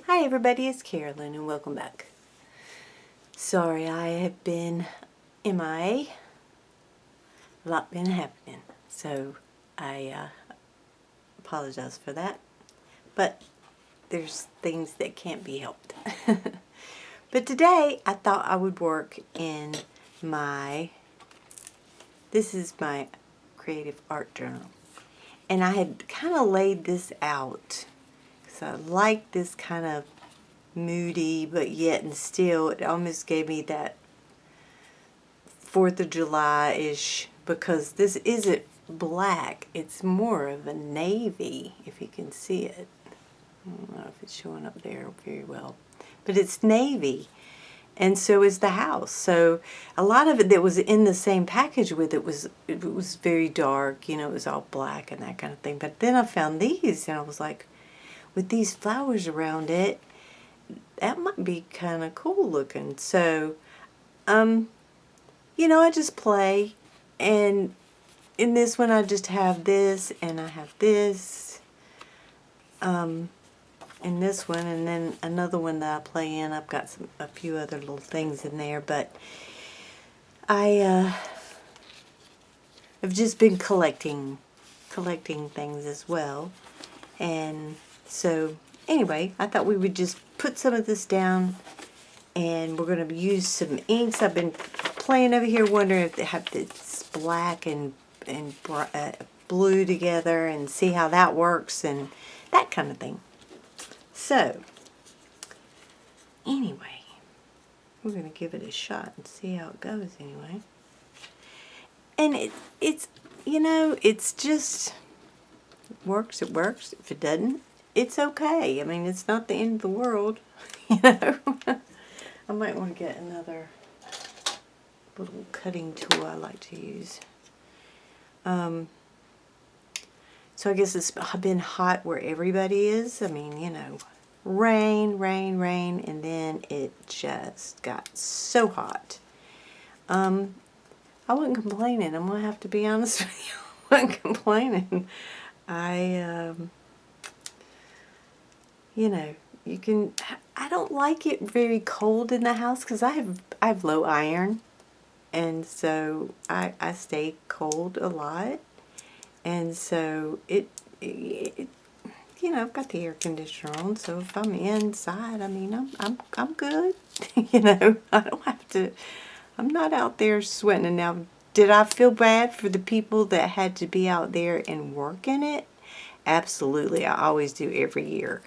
Hi everybody, it's Carolyn and welcome back. Sorry, I have been MIA. A lot been happening, so I apologize for that. But there's things that can't be helped. But today I thought I would work in this is my creative art journal. And I had kind of laid this out because I like this kind of moody, but yet and still it almost gave me that 4th of July-ish, because this isn't black, it's more of a navy, if you can see it. I don't know if it's showing up there very well, but it's navy, and so is the house. So a lot of it that was in the same package with it was very dark, you know, it was all black and that kind of thing. But then I found these and I was like, with these flowers around it, that might be kind of cool looking. So you know, I just play, and in this one I just have this, and I have this, in this one, and then another one that I play in. I've got a few other little things in there, but I have just been collecting things as well. And so anyway, I thought we would just put some of this down, and we're going to use some inks. I've been playing over here wondering if they have this black and blue together and see how that works and that kind of thing. So anyway, we're going to give it a shot and see how it goes anyway. And it's you know, it's just works, it works. If it doesn't, it's okay. I mean, it's not the end of the world, you know. I might want to get another little cutting tool I like to use. So I guess it's been hot where everybody is. I mean, you know, rain, and then it just got so hot. I wasn't complaining. I'm going to have to be honest with you. I wasn't complaining. You know, I don't like it very cold in the house because I have low iron. And so I stay cold a lot, and so it you know, I've got the air conditioner on, so if I'm inside, I mean, I'm good. You know, I don't have to. I'm not out there sweating. And now, did I feel bad for the people that had to be out there and work in it? Absolutely, I always do every year.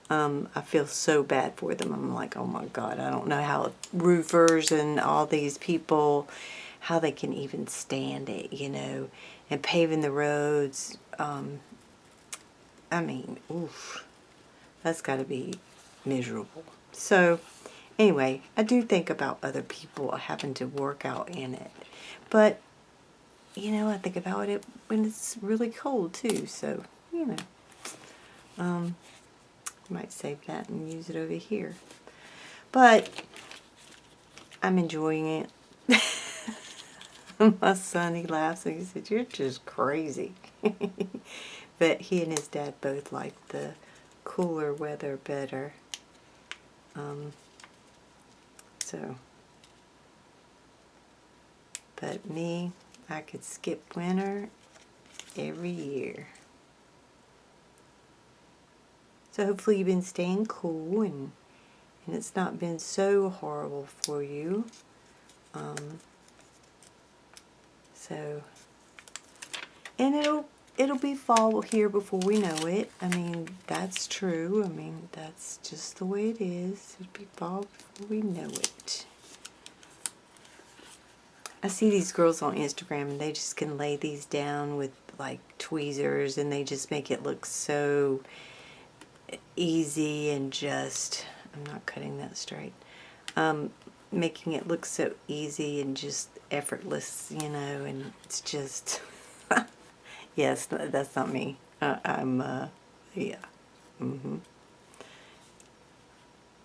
I feel so bad for them. I'm like, oh my God, I don't know how roofers and all these people, how they can even stand it, you know, and paving the roads. I mean, oof, that's got to be miserable. So anyway, I do think about other people having to work out in it. But, you know, I think about it when it's really cold too. So, you know, might save that and use it over here. But I'm enjoying it. My son, he laughs and he said, "You're just crazy." But he and his dad both like the cooler weather better. But me, I could skip winter every year. So hopefully you've been staying cool and it's not been so horrible for you. And it'll be fall here before we know it. I mean, that's true. I mean, that's just the way it is. It'll be fall before we know it. I see these girls on Instagram and they just can lay these down with like tweezers and they just make it look so easy and just, I'm not cutting that straight, making it look so easy and just effortless, you know, and it's just, yes, that's not me. Yeah. And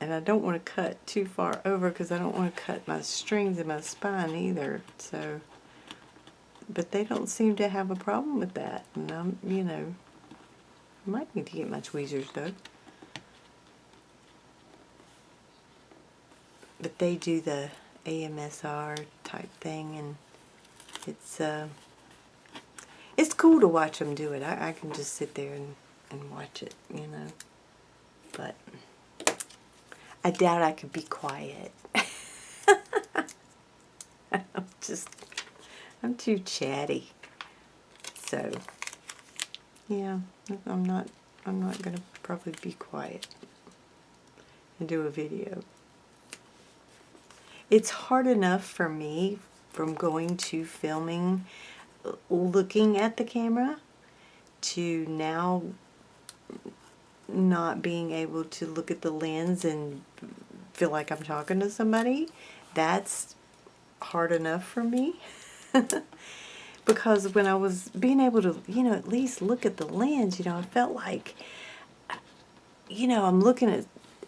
I don't want to cut too far over because I don't want to cut my strings in my spine either, so, but they don't seem to have a problem with that, and I'm, you know, I might need to get my tweezers though. but they do the AMSR type thing, and it's cool to watch them do it. I can just sit there and watch it, you know. But I doubt I could be quiet. I'm too chatty. So, yeah, I'm not gonna probably be quiet and do a video. It's hard enough for me from going to filming, looking at the camera, to now not being able to look at the lens and feel like I'm talking to somebody. That's hard enough for me. Because when I was being able to, you know, at least look at the lens, you know, I felt like, you know, I'm looking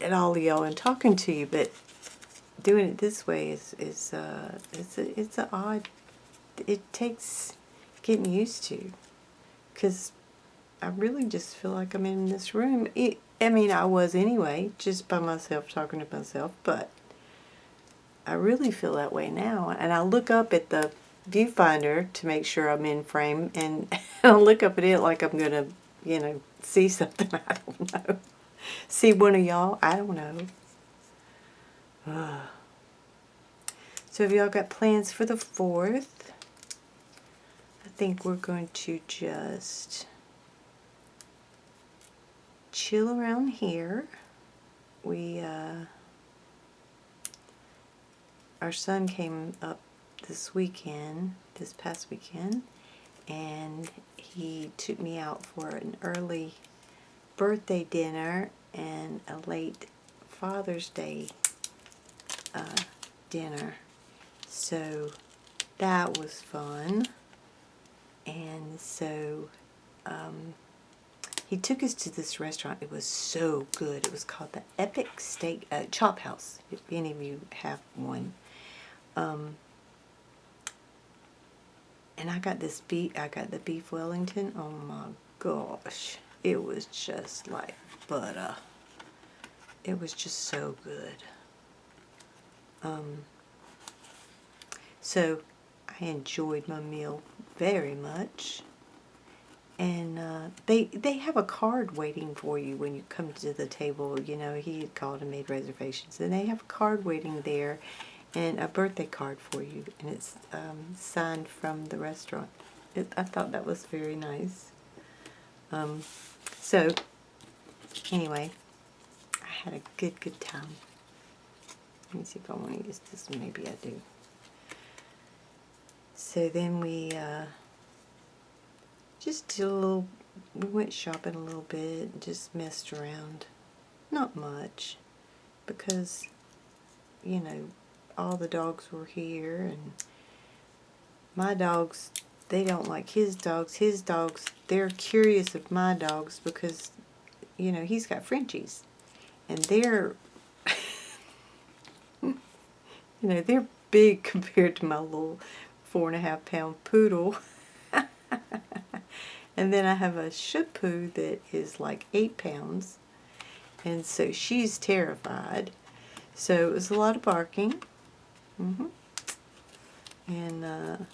at all of y'all and talking to you, but doing it this way it's a odd, it takes getting used to, because I really just feel like I'm in this room. I mean, I was anyway, just by myself, talking to myself, but I really feel that way now. And I look up at the viewfinder to make sure I'm in frame, and I'll look up at it like I'm going to, you know, see something. I don't know. See one of y'all? I don't know. So have y'all got plans for the 4th? I think we're going to just chill around here. Our son came up this past weekend, and he took me out for an early birthday dinner and a late Father's Day dinner. So that was fun. And so he took us to this restaurant. It was so good. It was called the Epic Steak Chop House, if any of you have one. And I got the beef Wellington. Oh my gosh. It was just like butter. It was just so good. So I enjoyed my meal very much. And they have a card waiting for you when you come to the table. You know, he had called and made reservations. And they have a card waiting there, and a birthday card for you. And it's signed from the restaurant. I thought that was very nice. So, anyway, I had a good time. Let me see if I want to use this. Maybe I do. So then we just did we went shopping a little bit and just messed around. Not much, because, you know, all the dogs were here, and my dogs, they don't like his dogs. His dogs, they're curious of my dogs because, you know, he's got Frenchies, and they're, you know, they're big compared to my little 4.5-pound poodle. And then I have a Shih Tzu that is like 8 pounds, and so she's terrified. So it was a lot of barking. And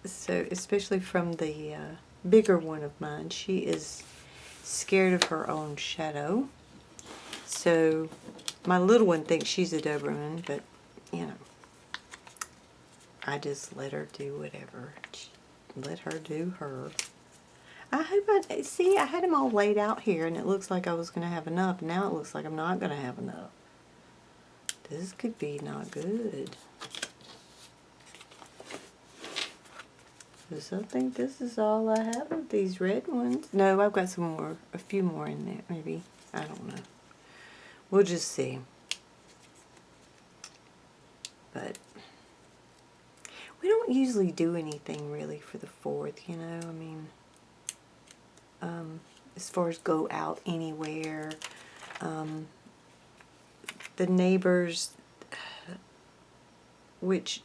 so especially from the bigger one of mine, she is scared of her own shadow. So my little one thinks she's a Doberman, but, you know, I just let her do whatever. Let her do her. I had them all laid out here, and it looks like I was going to have enough. Now it looks like I'm not going to have enough. This could be not good. Because I think this is all I have of these red ones. No, I've got a few more in there, maybe. I don't know. We'll just see. But we don't usually do anything really for the 4th, you know. I mean, as far as go out anywhere, the neighbors, which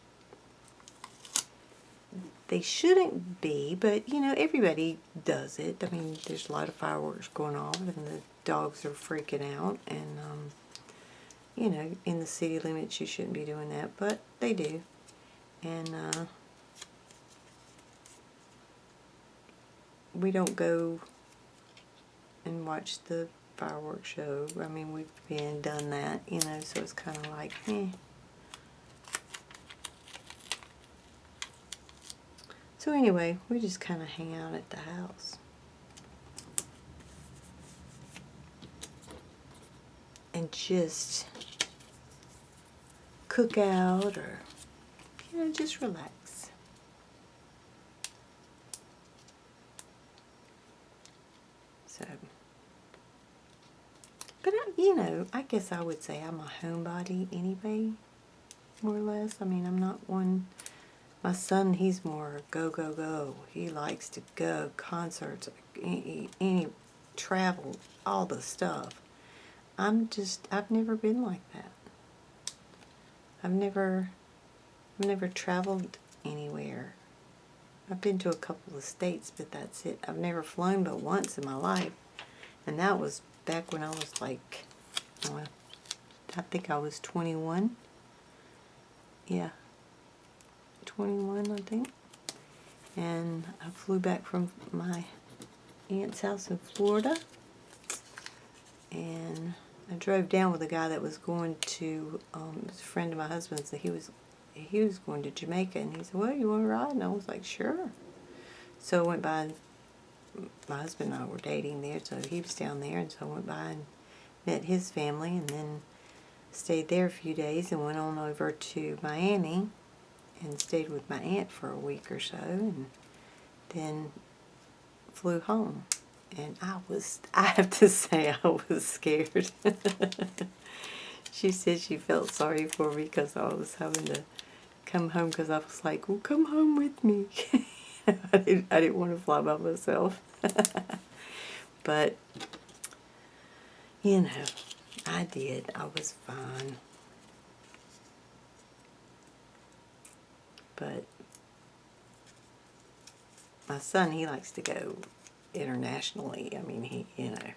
they shouldn't be, but, you know, everybody does it. I mean, there's a lot of fireworks going off, and the dogs are freaking out, and, you know, in the city limits you shouldn't be doing that, but they do. And we don't go and watch the fireworks show. I mean, we've been done that, you know, so it's kind of like, eh. So anyway, we just kind of hang out at the house. And just cook out or, you know, just relax. So, but you know, I guess I would say I'm a homebody anyway, more or less. I mean, I'm not one. My son, he's more go, go, go. He likes to go, concerts, any travel, all the stuff. I've never been like that. I've never traveled anywhere. I've been to a couple of states, but that's it. I've never flown but once in my life. And that was back when I was like, I think I was 21. Yeah. 21, I think. And I flew back from my aunt's house in Florida. And I drove down with a guy that was going to, it was a friend of my husband's, that he was going to Jamaica, and he said, well, you want to ride? And I was like, sure. So I went by, and my husband and I were dating there, so he was down there, and so I went by and met his family, and then stayed there a few days, and went on over to Miami, and stayed with my aunt for a week or so, and then flew home. And I have to say, I was scared. She said she felt sorry for me because I was having to come home, because I was like, well, come home with me. I didn't want to fly by myself. But, you know, I did. I was fine. But my son, he likes to go internationally. I mean, he, you know.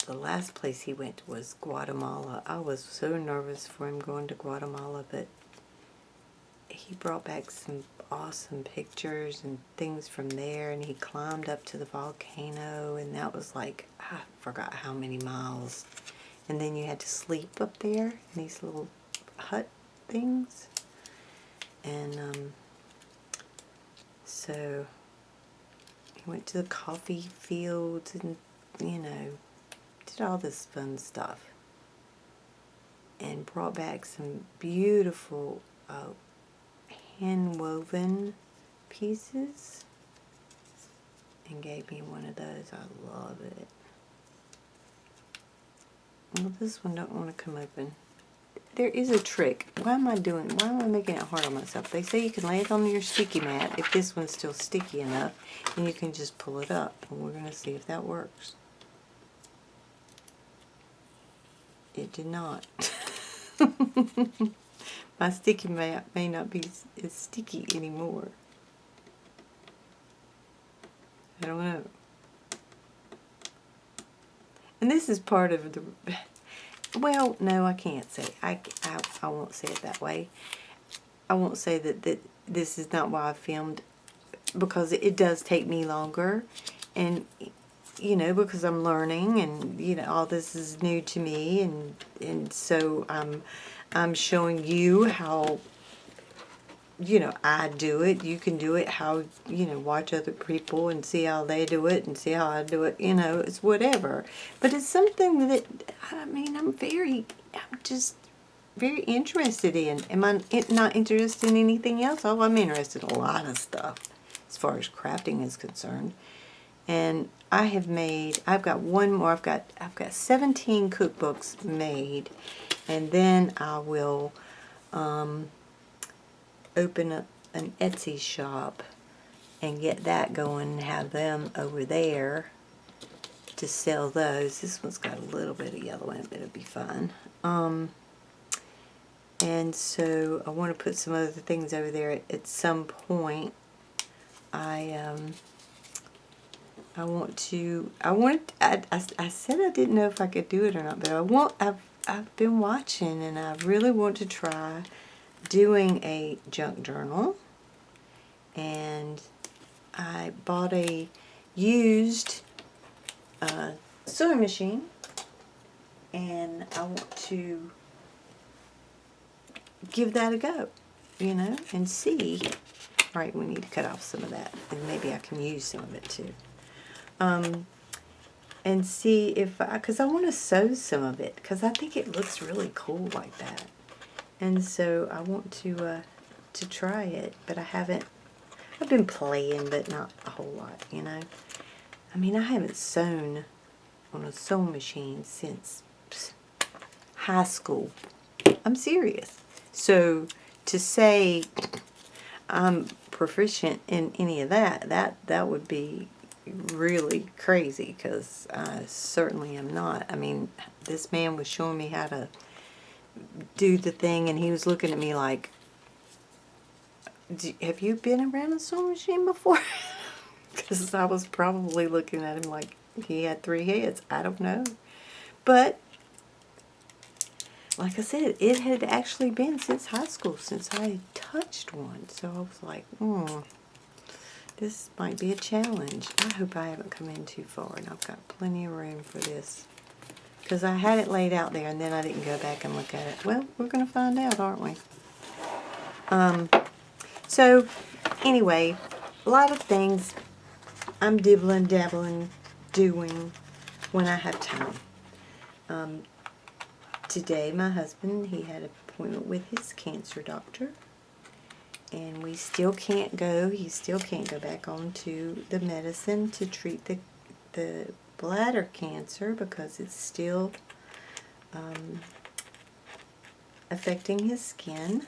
The last place he went was Guatemala. I was so nervous for him going to Guatemala, but he brought back some awesome pictures and things from there, and he climbed up to the volcano, and that was like, I forgot how many miles. And then you had to sleep up there in these little hut things. And so he went to the coffee fields and, you know, did all this fun stuff. And brought back some beautiful hand-woven pieces. And gave me one of those. I love it. Well, this one don't want to come open. There is a trick. Why am I making it hard on myself? They say you can lay it on your sticky mat. If this one's still sticky enough, then you can just pull it up. And we're going to see if that works. It did not. My sticky mat may not be as sticky anymore. I don't know. And this is part of the... Well, no, I can't say. I won't say it that way. I won't say that this is not why I filmed, because it does take me longer, and you know, because I'm learning, and you know, all this is new to me, and so I'm showing you how, you know, I do it. You can do it how, you know, watch other people and see how they do it and see how I do it. You know, it's whatever. But it's something that, I mean, I'm just very interested in. Am I not interested in anything else? Oh, I'm interested in a lot of stuff as far as crafting is concerned. And I've got one more. I've got 17 cookbooks made, and then I will open up an Etsy shop and get that going and have them over there to sell those. This one's got a little bit of yellow in it, but it'll be fine. And so I want to put some other things over there at some point. I said I didn't know if I could do it or not, but I've been watching, and I really want to try doing a junk journal. And I bought a used sewing machine, and I want to give that a go, and see. Right, we need to cut off some of that, and maybe I can use some of it too. And see if because I want to sew some of it, because I think it looks really cool like that. And so I want to try it, but I haven't. I've been playing, but not a whole lot, I mean, I haven't sewn on a sewing machine since high school. I'm serious. So to say I'm proficient in any of that would be really crazy, because I certainly am not. I mean, this man was showing me how to do the thing, and he was looking at me like, have you been around a sewing machine before? Because I was probably looking at him like he had 3 heads. I don't know. But like I said, it had actually been since high school since I touched one. So I was like, this might be a challenge. I hope I haven't come in too far, and I've got plenty of room for this. Because I had it laid out there, and then I didn't go back and look at it. Well, we're going to find out, aren't we? So, anyway, a lot of things I'm dibbling, dabbling, doing when I have time. Today, my husband, he had an appointment with his cancer doctor. And we still can't go. He still can't go back on to the medicine to treat the bladder cancer, because it's still affecting his skin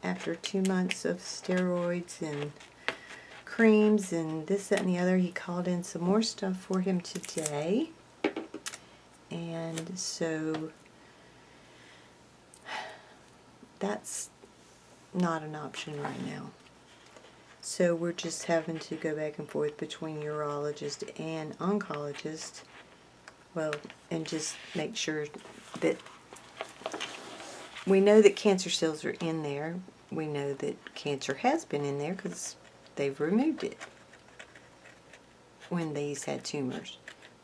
after 2 months of steroids and creams and this, that, and the other. He called in some more stuff for him today. And so that's not an option right now. So we're just having to go back and forth between urologist and oncologist. Well, and just make sure that we know that cancer cells are in there. We know that cancer has been in there because they've removed it when these had tumors.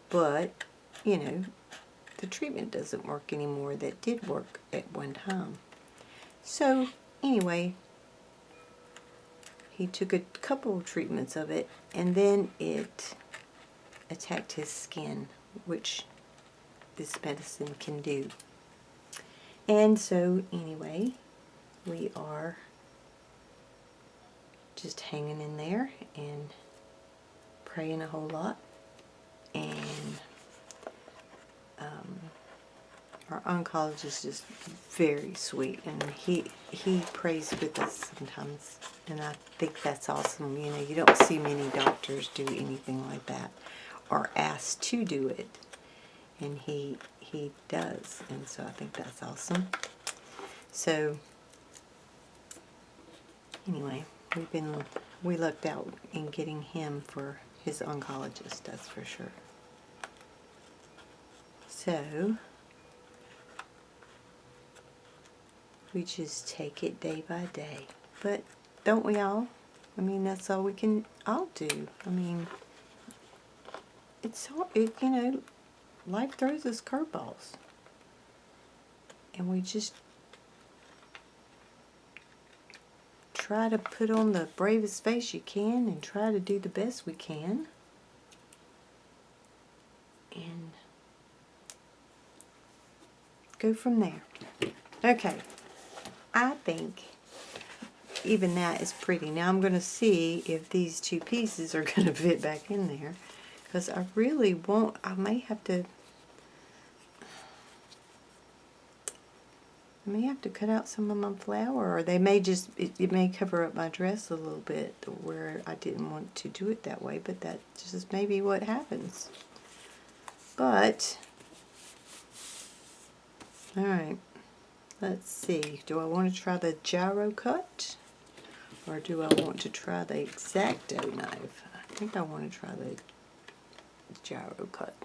But, the treatment doesn't work anymore that did work at one time. So, anyway, he took a couple of treatments of it, and then it attacked his skin, which this medicine can do. And so, anyway, we are just hanging in there and praying a whole lot. And our oncologist is very sweet, and he prays with us sometimes, and I think that's awesome. You don't see many doctors do anything like that or asked to do it, and he does, and so I think that's awesome. So anyway, we lucked out in getting him for his oncologist, that's for sure. So we just take it day by day. But don't we all? I mean, that's all we can all do. I mean, it's hard, life throws us curveballs. And we just try to put on the bravest face you can and try to do the best we can. And go from there. Okay. I think even that is pretty. Now I'm going to see if these 2 pieces are going to fit back in there, because I really won't. I may have to cut out some of my flower, or they may just, it may cover up my dress a little bit where I didn't want to do it that way, but that just may be what happens. But, alright. Let's see, do I want to try the gyro cut, or do I want to try the X-Acto knife? I think I want to try the gyro cut.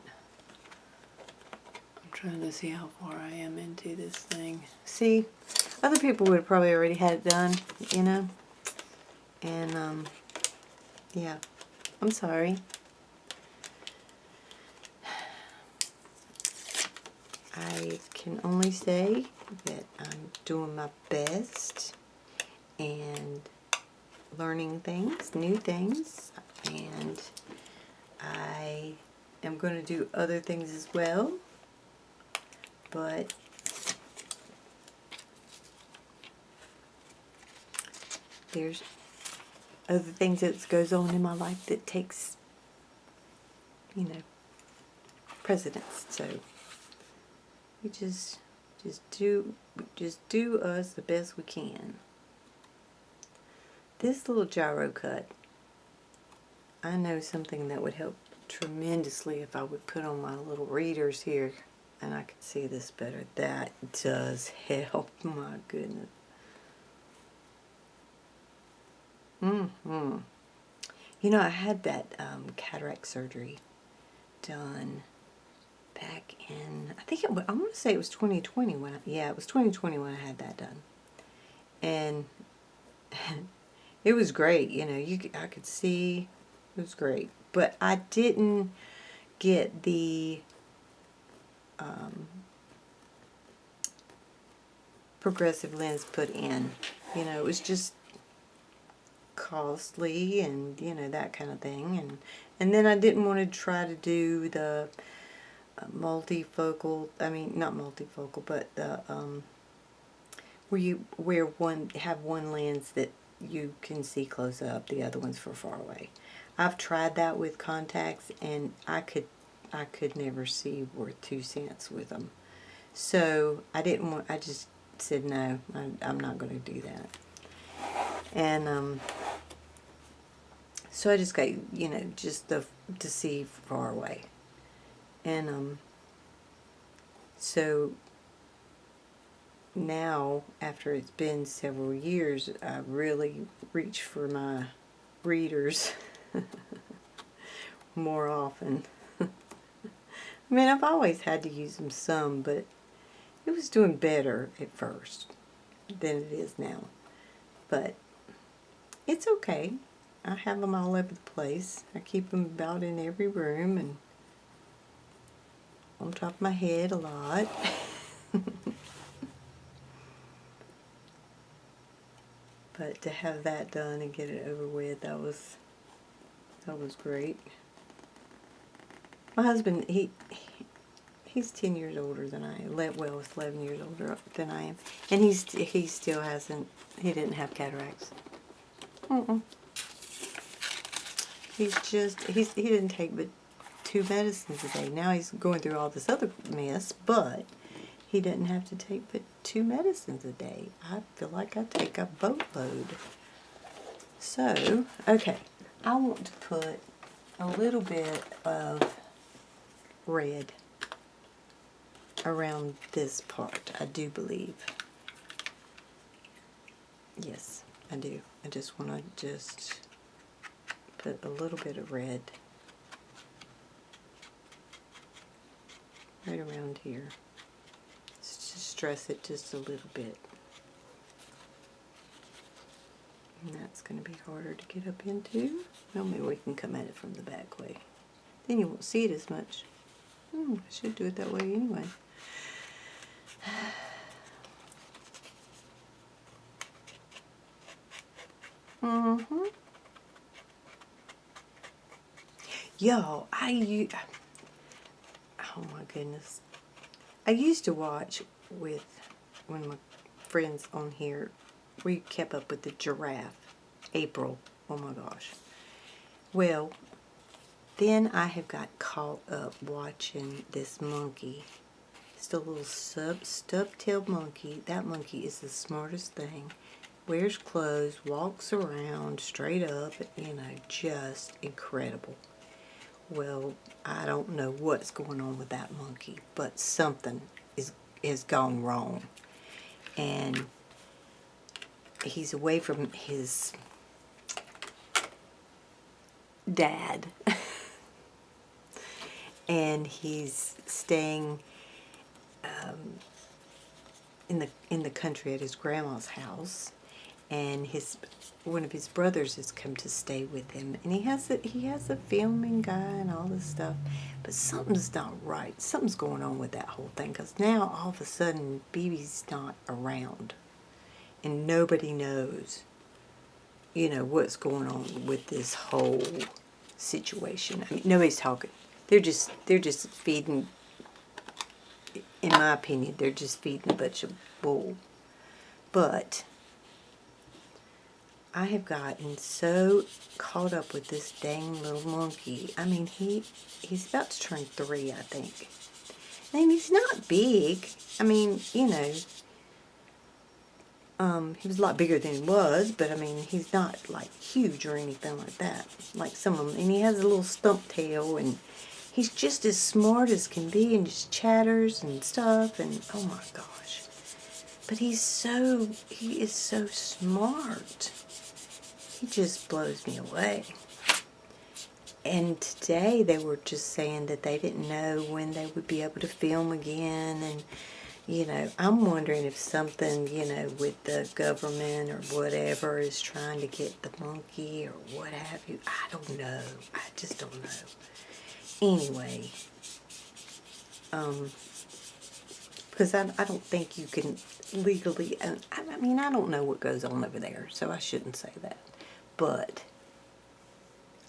I'm trying to see how far I am into this thing. See, other people would have probably already had it done, you know? And, yeah, I'm sorry. I can only say that I'm doing my best and learning things, new things, and I am going to do other things as well, but there's other things that goes on in my life that takes, you know, precedence. So we just do us the best we can. This little gyro cut, I know something that would help tremendously if I would put on my little readers here and I could see this better. That does help, my goodness. You know, I had that cataract surgery done back in, I think I want to say it was 2020 when it was 2020 when I had that done. And it was great, you know, I could see, it was great. But I didn't get the progressive lens put in. You know, it was just costly and, you know, that kind of thing. And then I didn't want to try to do the multifocal, I mean, not multifocal, but the, where you have one lens that you can see close up, the other one's for far away. I've tried that with contacts, and I could never see worth 2 cents with them. So I just said no, I'm not going to do that. And so I just got, you know, just to see far away. And so now, after it's been several years, I really reach for my readers more often. I mean, I've always had to use them some, but it was doing better at first than it is now. But it's okay. I have them all over the place. I keep them about in every room and on top of my head a lot. But to have that done and get it over with, that was great. My husband, he's 10 years older than I am. Well, it's 11 years older than I am, and he still hasn't. He didn't have cataracts. He didn't take but 2 medicines a day. Now he's going through all this other mess, but he didn't have to take but 2 medicines a day. I feel like I take a boatload. So, okay, I want to put a little bit of red around this part, I do believe. Yes, I do. I just want to just put a little bit of red right around here. Just stress it just a little bit. And that's going to be harder to get up into. Well, maybe we can come at it from the back way. Then you won't see it as much. I should do it that way anyway. Yo, oh my goodness. I used to watch with one of my friends on here. We kept up with the giraffe. April. Oh my gosh. Well, then I have got caught up watching this monkey. It's a little stub-tailed monkey. That monkey is the smartest thing. Wears clothes, walks around straight up, you know, just incredible. Well, I don't know what's going on with that monkey, but something is gone wrong. And he's away from his dad. and he's staying in the country at his grandma's house, and one of his brothers has come to stay with him, and he has a filming guy and all this stuff, but something's not right. Something's going on with that whole thing, because now all of a sudden BB's not around, and nobody knows, what's going on with this whole situation. I mean, nobody's talking. They're just feeding. In my opinion, they're just feeding a bunch of bull. But I have gotten so caught up with this dang little monkey. I mean, he's about to turn 3, I think. And he's not big. I mean, he was a lot bigger than he was, but I mean, he's not like huge or anything like that. Like some of them. And he has a little stump tail, and he's just as smart as can be, and just chatters and stuff, and oh my gosh. But he is so smart. He just blows me away. And today they were just saying that they didn't know when they would be able to film again, and I'm wondering if something, with the government or whatever is trying to get the monkey or what have you. I don't know. I just don't know. Anyway, because I don't think you can legally, I mean, I don't know what goes on over there, so I shouldn't say that. But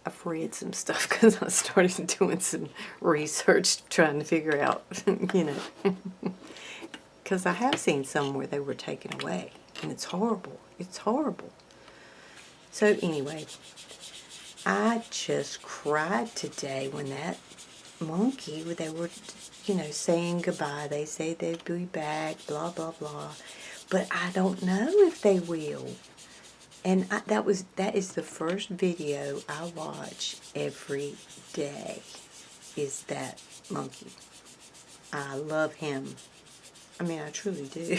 I've read some stuff because I started doing some research trying to figure out, because I have seen some where they were taken away, and it's horrible. It's horrible. So anyway, I just cried today when that monkey, they were, saying goodbye. They say they'd be back, blah, blah, blah. But I don't know if they will. And that is the first video I watch every day, is that monkey. I love him. I mean, I truly do.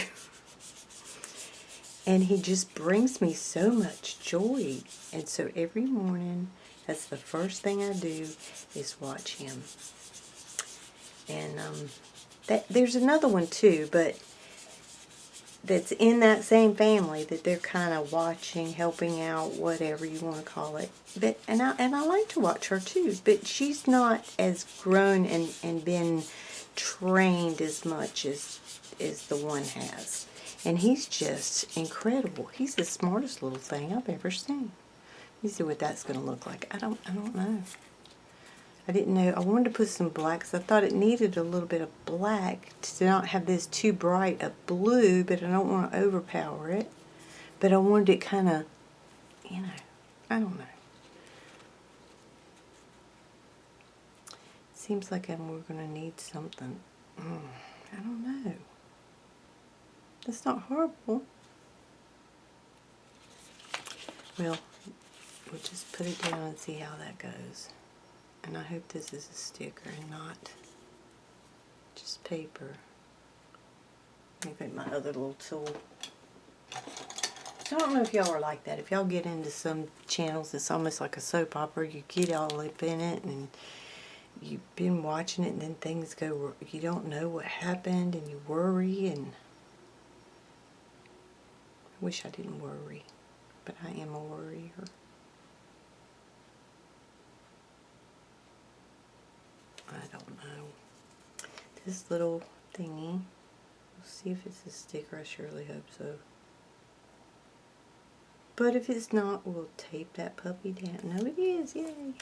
And he just brings me so much joy. And so every morning, that's the first thing I do, is watch him. And there's another one too, but that's in that same family that they're kind of watching, helping out, whatever you want to call it. But and I like to watch her too, but she's not as grown and been trained as much as the one has. And he's just incredible. He's the smartest little thing I've ever seen. You see what that's going to look like. I don't know. I didn't know. I wanted to put some black because I thought it needed a little bit of black to not have this too bright a blue, but I don't want to overpower it. But I wanted it kind of, I don't know. Seems like we're going to need something. I don't know. That's not horrible. Well, we'll just put it down and see how that goes. And I hope this is a sticker and not just paper. Let me get my other little tool. So I don't know if y'all are like that. If y'all get into some channels, it's almost like a soap opera. You get all up in it and you've been watching it, and then things go, you don't know what happened, and you worry. And I wish I didn't worry, but I am a worrier. I don't know. This little thingy, we'll see if it's a sticker. I surely hope so. But if it's not, we'll tape that puppy down. No, it is. Yay.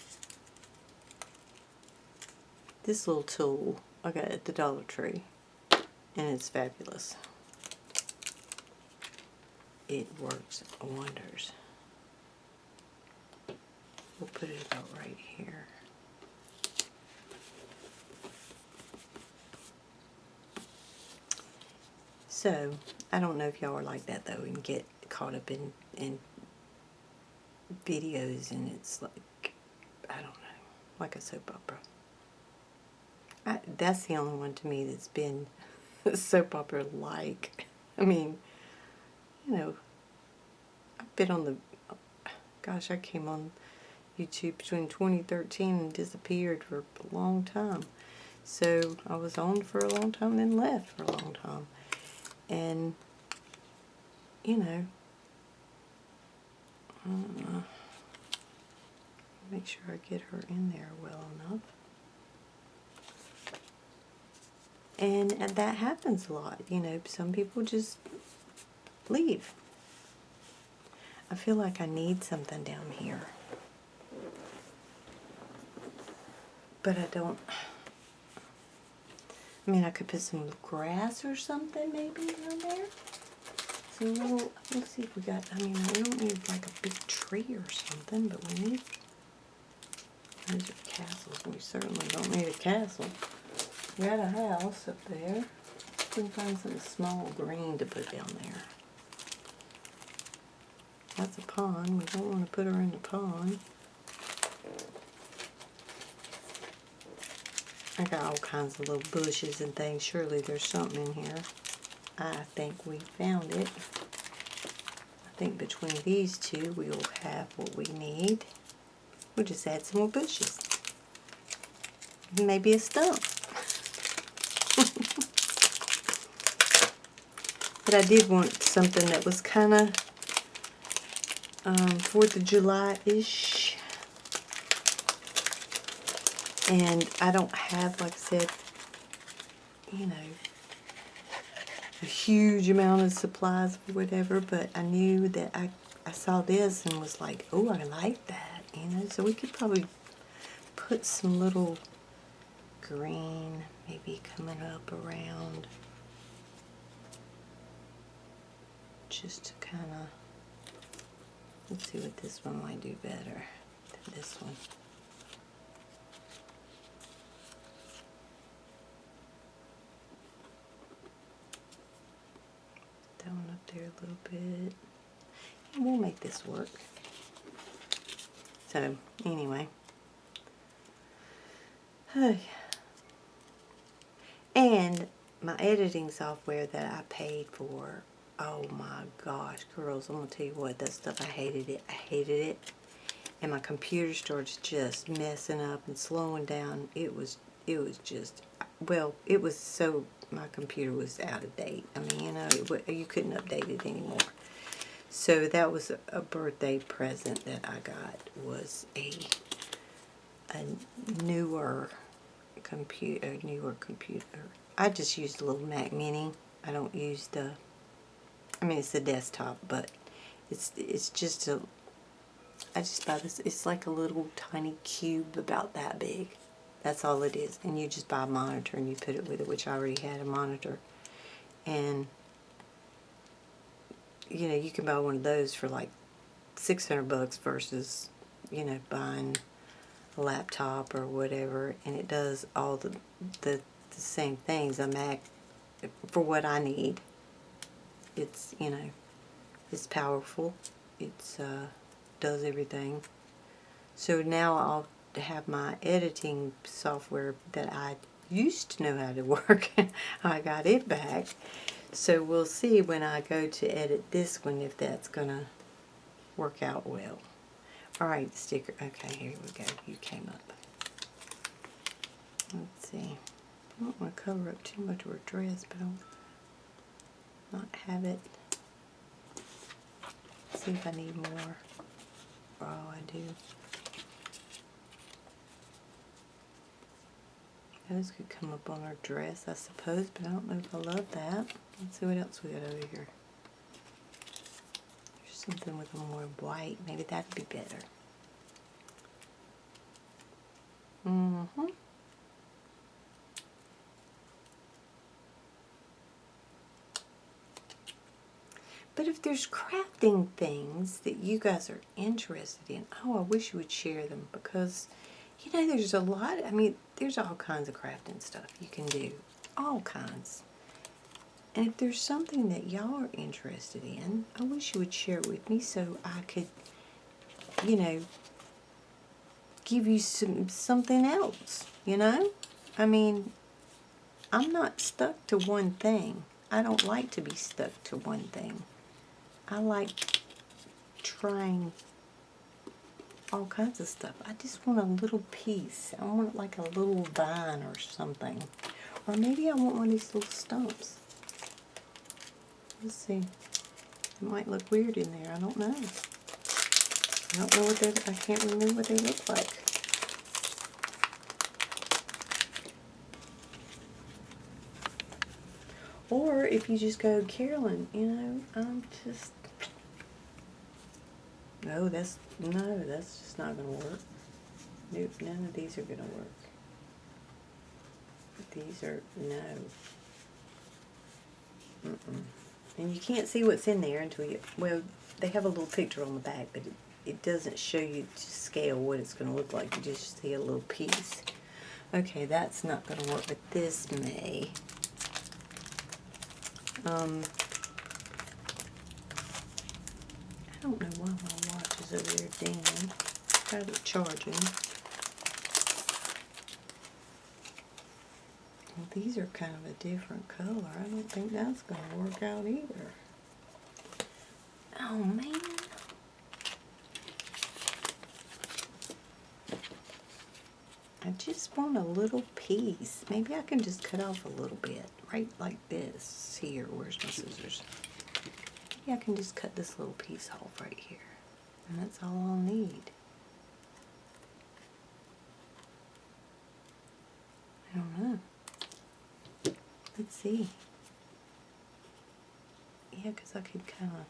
This little tool I got at the Dollar Tree, and it's fabulous. It works wonders. We'll put it about right here. So, I don't know if y'all are like that though and get caught up in videos, and it's like, I don't know, like a soap opera. That's the only one to me that's been soap opera-like. I mean, I've been on the, gosh, I came on YouTube between 2013 and disappeared for a long time. So I was on for a long time, then left for a long time. And, you know, make sure I get her in there well enough. And that happens a lot, you know, some people just leave. I feel like I need something down here. But I don't. I mean, I could put some grass or something maybe down there. Some little, let's see if we got, I mean, we don't need like a big tree or something, but we need, those are castles. We certainly don't need a castle. We got a house up there. We can find something small green to put down there. That's a pond. We don't want to put her in the pond. I got all kinds of little bushes and things. Surely there's something in here. I think we found it. I think between these two we'll have what we need. We'll just add some more bushes. Maybe a stump. But I did want something that was kind of 4th of July-ish. And I don't have, like I said, you know, a huge amount of supplies or whatever, but I knew that I saw this and was like, oh, I like that, you know. So we could probably put some little green maybe coming up around, just to kind of, let's see what this one might do better than this one. Down up there a little bit. And we'll make this work. So, anyway. And my editing software that I paid for, oh my gosh, girls, I'm going to tell you what, that stuff, I hated it. I hated it. And my computer started just messing up and slowing down. It was just, well, it was so, my computer was out of date. I mean, you know, you couldn't update it anymore. So that was a birthday present that I got, was a newer computer. I just used a little Mac Mini. I don't use the, I mean, it's a desktop, but it's just a, I just buy this, it's like a little tiny cube about that big. That's all it is. And you just buy a monitor and you put it with it, which I already had a monitor. And, you know, you can buy one of those for like $600 versus, you know, buying a laptop or whatever. And it does all the same things. A Mac, for what I need. It's, you know, it's powerful. It's, does everything. So now I'll have my editing software that I used to know how to work. I got it back. So we'll see when I go to edit this one if that's gonna work out well. Alright, sticker. Okay, here we go. You came up. Let's see. I don't want to cover up too much of her dress, but I'll not have it. See if I need more. Oh, I do. Those could come up on her dress, I suppose, but I don't know if I love that. Let's see what else we got over here. There's something with more white. Maybe that'd be better. Mm-hmm. But if there's crafting things that you guys are interested in, oh, I wish you would share them, because, you know, there's a lot, I mean, there's all kinds of crafting stuff you can do. All kinds. And if there's something that y'all are interested in, I wish you would share it with me so I could, you know, give you something else, you know? I mean, I'm not stuck to one thing. I don't like to be stuck to one thing. I like trying all kinds of stuff. I just want a little piece. I want like a little vine or something. Or maybe I want one of these little stumps. Let's see. It might look weird in there. I don't know. I don't know what they, I can't remember what they look like. Or if you just go, Carolyn, you know, I'm just, no, that's just not going to work. Nope, none of these are going to work. These are, no. And you can't see what's in there until you, well, they have a little picture on the back, but it doesn't show you to scale what it's going to look like. You just see a little piece. Okay, that's not going to work, but this may. I don't know why my watch is over there dinging. Got it charging. Well, these are kind of a different color. I don't think that's going to work out either. Oh, man. I just want a little piece. Maybe I can just cut off a little bit, right like this here. Where's my scissors? Maybe I can just cut this little piece off right here. And that's all I'll need. I don't know. Let's see. Yeah, because I could kind of,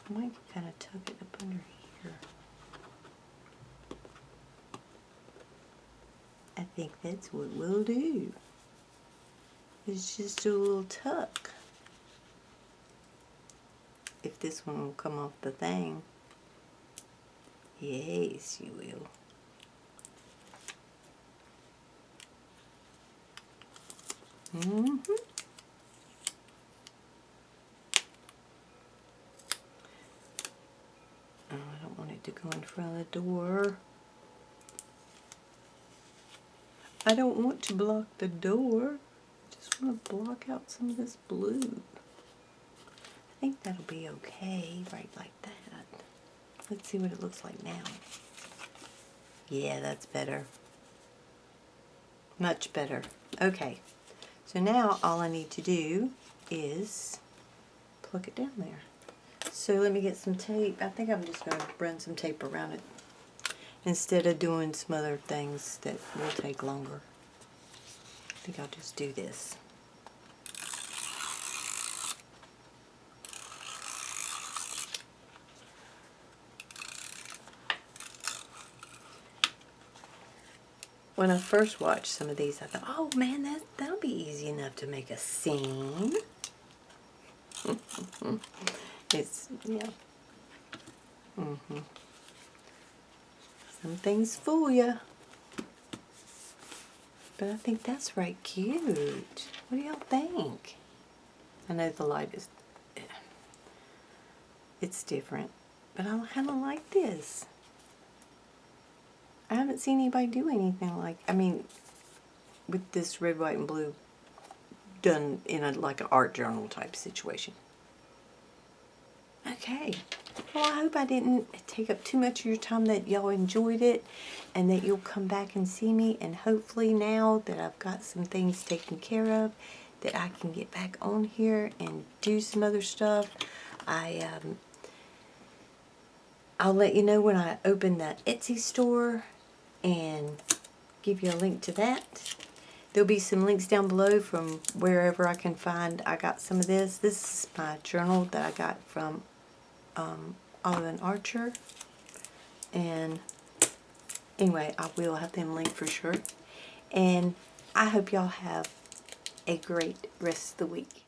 I might kind of tuck it up under here. I think that's what we'll do. It's just a little tuck. If this one will come off the thing. Yes, you will. Oh, I don't want it to go in front of the door. I don't want to block the door. I just want to block out some of this blue. I think that'll be okay, right like that. Let's see what it looks like now. Yeah, that's better. Much better. Okay. So now all I need to do is plug it down there. So let me get some tape. I think I'm just going to run some tape around it instead of doing some other things that will take longer. I think I'll just do this. When I first watched some of these, I thought, oh man, that'll be easy enough to make a scene. It's, yeah. Some things fool you. But I think that's right cute. What do y'all think? I know the light is, it's different, but I kind of like this. I haven't seen anybody do anything like, I mean, with this red, white, and blue done in a like an art journal type situation. Okay. Well, I hope I didn't take up too much of your time, that y'all enjoyed it, and that you'll come back and see me, and hopefully now that I've got some things taken care of, that I can get back on here and do some other stuff. I'll let you know when I open that Etsy store and give you a link to that. There'll be some links down below from wherever I can find. I got some of this. This is my journal that I got from Olive & Archer. And anyway, I will have them linked for sure. And I hope y'all have a great rest of the week.